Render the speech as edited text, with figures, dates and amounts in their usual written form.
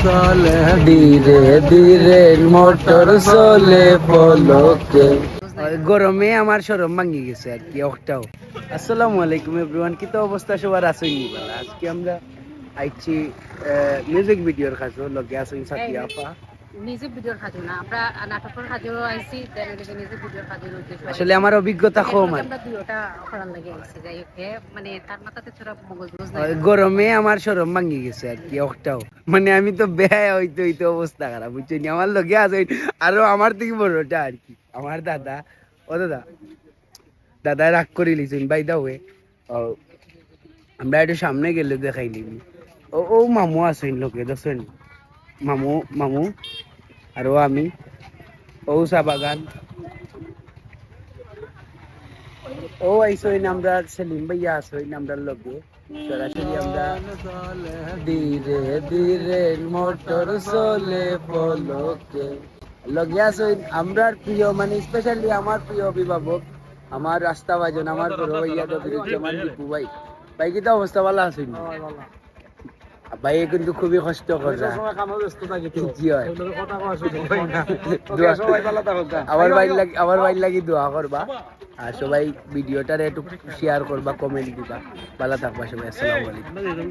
চলে ধীরে ধীরে মোটর চলে পলকে। গরমে আমার শরম ভাঙি গেছে আর কি একটাও। আসসালামু আলাইকুম এভরিওয়ান, কি তো অবস্থা সবার আছেন নি বলা। আজকে আমরা আইছি মিউজিক ভিডিওর কাছে লগে আছেন সাথী আপা। মিউজিক ভিডিওর কাজে না, আমরা নাটকের কাজেও আইছি, দেন মিউজিক ভিডিওর কাজের উদ্দেশ্য। আসলে আমার অভিজ্ঞতা কম আর আমরা দুইটা করার লাগে আইছি, যাই হোক মানে তার মাথাতে ছোড়া মগজ নাই। গরমে আমার শরম ভাঙি গেছে আর কি একটাও। মানে আমি তো বেহায় হইতে হইতে অবস্থা খারাপ, বুঝছেন। আমার লগে আছে আরো আমার থেকে বড়টা আর কি, আমার দাদা। ও দাদা, দাদা রাগ করে লিছেন বাই দা ওয়ে। আমরা একটু সামনে গেলে দেখাই নিবি। ও ও মামু আছেন লোকে দেখছেন, মামু মামু আর ও আমি। ও চা বাগান, ও আইসইন আমরা সেলিম ভাইয়া আসইন আমরা লগে। সরাসরি আমরা ধীরে ধীরে মোটর চলে পলকে লগে আসইন আমরা প্রিয়, মানে স্পেশালি আমার প্রিয় অভিভাবক, আমার রাস্তা বাজন, আমার বড় ভাইয়া রবিরুজ্জামান দীপু ভাই। ভাই কি তো অবস্থা ভালো আছেন? ভাই কিন্তু খুবই কষ্ট করে আমার ভাই লাগি দোয়া করবা, আর সবাই ভিডিওটারে একটু শেয়ার করবা, কমেন্ট দিবা। ভালো থাকবা সবাই, আসসালামু আলাইকুম।